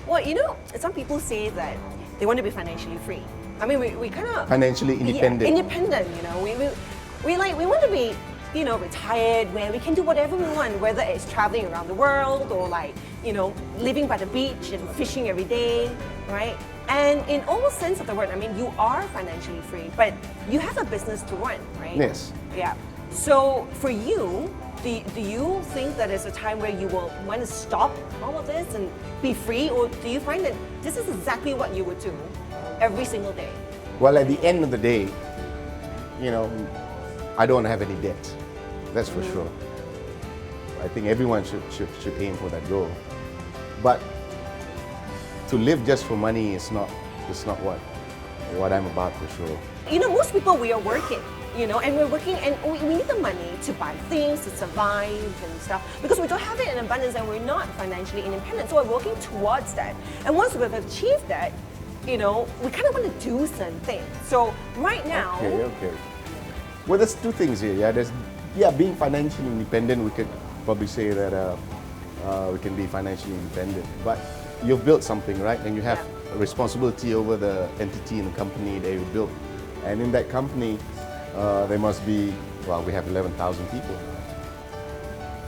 Well, some people say that they want to be financially free. I mean, we kind of Financially independent. Yeah, independent. We want to be retired, where we can do whatever we want, whether it's traveling around the world or living by the beach and fishing every day, right? And in all sense of the word, I mean, you are financially free, but you have a business to run, right? Yes. Yeah. So for you, do you think that there's a time where you will want to stop all of this and be free, or do you find that this is exactly what you would do every single day? Well, at the end of the day, I don't have any debt. That's for sure. I think everyone should aim for that goal. But to live just for money is not what I'm about for sure. Most people, we are working, and we're working, and we need the money to buy things, to survive and stuff, because we don't have it in abundance and we're not financially independent. So we're working towards that. And once we've achieved that, we kind of want to do certain things. So right now... Okay. Well, there's two things here. Being financially independent, we could probably say that we can be financially independent. But you've built something, right? And you have a responsibility over the entity and the company that you built. And in that company, there must be, we have 11,000 people.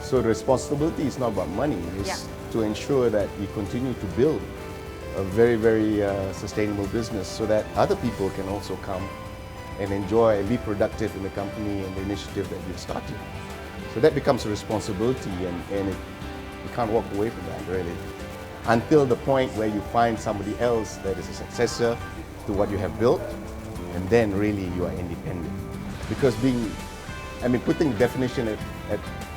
So the responsibility is not about money. It's to ensure that you continue to build a very, very sustainable business so that other people can also come and enjoy and be productive in the company and the initiative that you've started. So that becomes a responsibility, and you can't walk away from that, really. Until the point where you find somebody else that is a successor to what you have built, and then really you are independent. Because putting definition at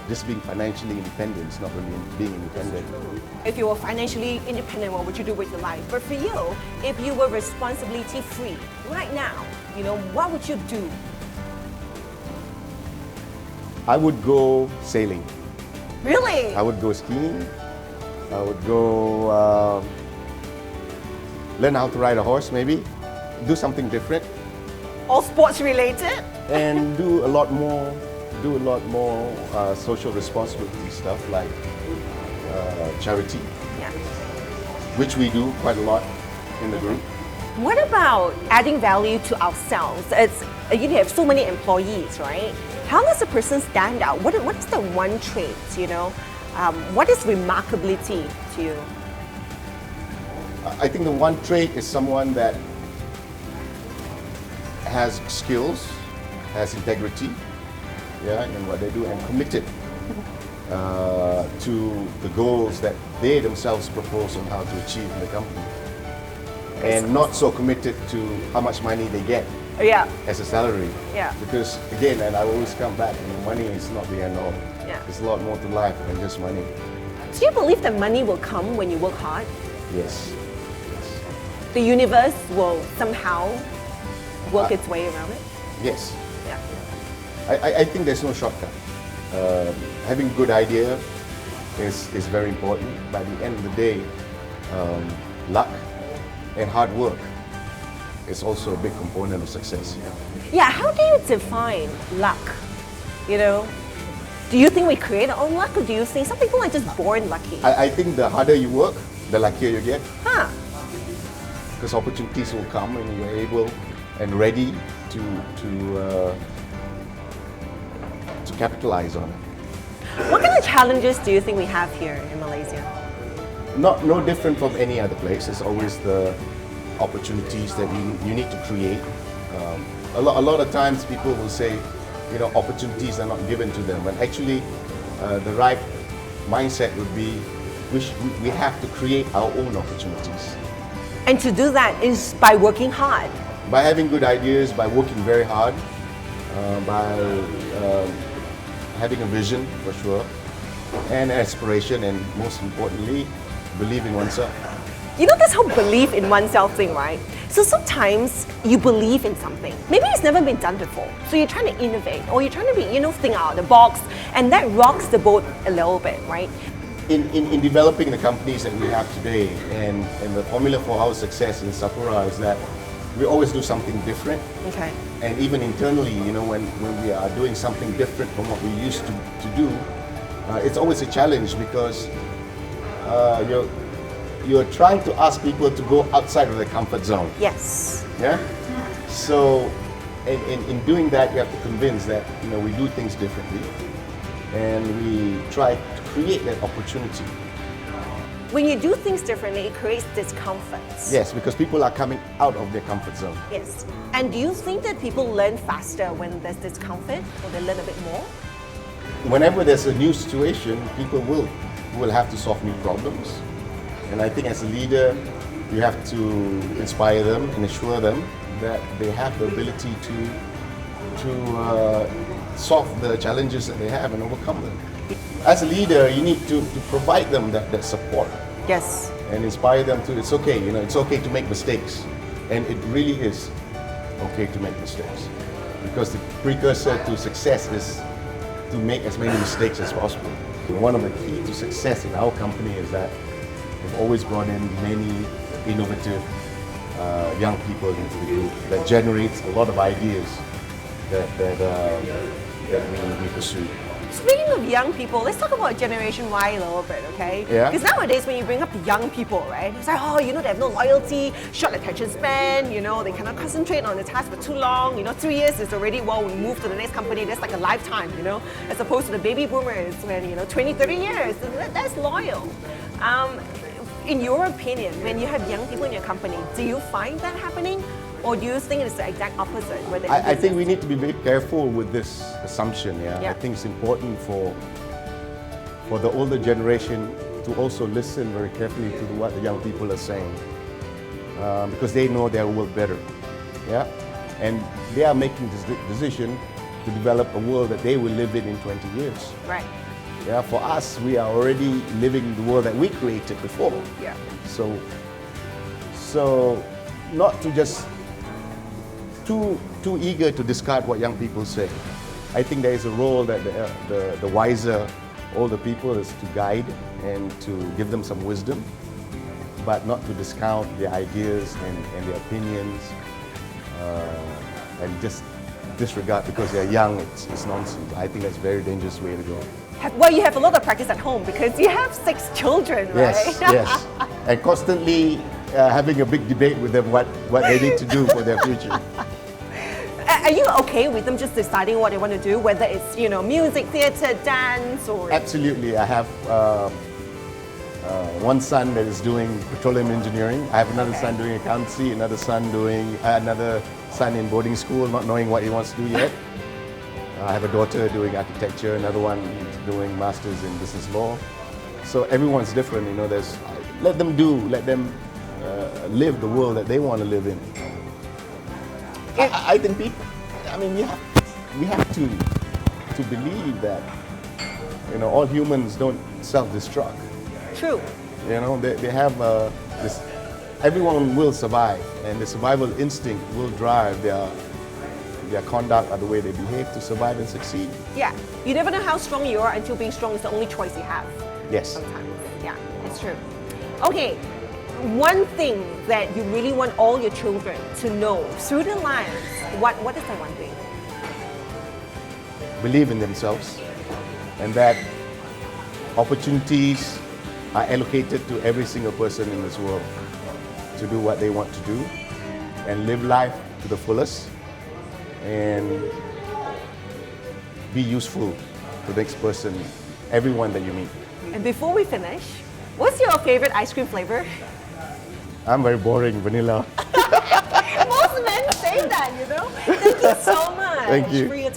just being financially independent is not really being independent. If you were financially independent, what would you do with your life? But for you, if you were responsibility free right now, what would you do? I would go sailing. Really? I would go skiing. I would go learn how to ride a horse, maybe. Do something different. All sports related? And do a lot more social responsibility stuff like charity, which we do quite a lot in the group. What about adding value to ourselves? You have so many employees, right? How does a person stand out? What is the one trait, what is remarkability to you? I think the one trait is someone that has skills, has integrity, in what they do, and committed to the goals that they themselves propose on how to achieve in the company. And not so committed to how much money they get as a salary. Because again, and I always come back, money is not the end all. There's a lot more to life than just money. Do you believe that money will come when you work hard? Yes. The universe will somehow work its way around it? Yes. I think there's no shortcut. Having a good idea is very important. By the end of the day, luck and hard work is also a big component of success. How do you define luck? Do you think we create our own luck, or do you think some people are just born lucky? I think the harder you work, the luckier you get. Because opportunities will come and you're able and ready to capitalize on it. What kind of challenges do you think we have here in Malaysia? No different from any other place. It's always the opportunities that you need to create. A lot of times people will say, opportunities are not given to them. But actually, the right mindset would be, we have to create our own opportunities. And to do that is by working hard. By having good ideas, by working very hard, by having a vision for sure, and aspiration, and most importantly, believe in oneself. This whole belief in oneself thing, right? So sometimes you believe in something. Maybe it's never been done before. So you're trying to innovate, or you're trying to be, think out of the box, and that rocks the boat a little bit, right? In developing the companies that we have today, and the formula for our success in Sapura is that we always do something different. Okay. And even internally, when we are doing something different from what we used to do, it's always a challenge because you're trying to ask people to go outside of their comfort zone. Yes. Yeah. So, in doing that, you have to convince that we do things differently, and we try to create that opportunity. When you do things differently, it creates discomfort. Yes, because people are coming out of their comfort zone. Yes. And do you think that people learn faster when there's discomfort, or they learn a bit more? Whenever there's a new situation, people will have to solve new problems. And I think as a leader, you have to inspire them and assure them that they have the ability to solve the challenges that they have and overcome them. As a leader, you need to provide them that support. Yes. And inspire them to, it's okay, it's okay to make mistakes. And it really is okay to make mistakes. Because the precursor to success is to make as many mistakes as possible. One of the key to success in our company is that we've always brought in many innovative young people into the group that generates a lot of ideas that we pursue. Speaking of young people, let's talk about Generation Y a little bit, okay? Yeah. Because nowadays when you bring up the young people, right, it's like, they have no loyalty, short attention span, they cannot concentrate on the task for too long, 3 years is already, we move to the next company, that's like a lifetime, as opposed to the baby boomers when, 20, 30 years, that's loyal. In your opinion, when you have young people in your company, do you find that happening? Or do you think it's the exact opposite? I think we need to be very careful with this assumption. Yeah? Yeah. I think it's important for the older generation to also listen very carefully to what the young people are saying, because they know their world better. Yeah, and they are making this decision to develop a world that they will live in 20 years. Right. Yeah, for us, we are already living the world that we created before. Yeah. So not to just too eager to discard what young people say. I think there is a role that the wiser older people is to guide and to give them some wisdom, but not to discount their ideas and their opinions and just disregard because they're young. It's nonsense. I think that's a very dangerous way to go. Well, you have a lot of practice at home because you have 6 children, right? Yes. And constantly having a big debate with them what they need to do for their future. Are you okay with them just deciding what they want to do, whether it's music, theatre, dance, or? Absolutely. I have one son that is doing petroleum engineering. I have another son doing accountancy, another son in boarding school, not knowing what he wants to do yet. I have a daughter doing architecture, another one doing masters in business law. So everyone's different, let them live the world that they want to live in. I think we have to believe that all humans don't self-destruct. True. They have this. Everyone will survive, and the survival instinct will drive their conduct or the way they behave to survive and succeed. Yeah, you never know how strong you are until being strong is the only choice you have. Yes. Sometimes, yeah, it's true. Okay, one thing that you really want all your children to know through the lines, what is that one thing? Believe in themselves, and that opportunities are allocated to every single person in this world to do what they want to do and live life to the fullest and be useful to the next person, everyone that you meet. And before we finish, what's your favorite ice cream flavor? I'm very boring, vanilla. Most men say that, Thank you so much Thank you. for your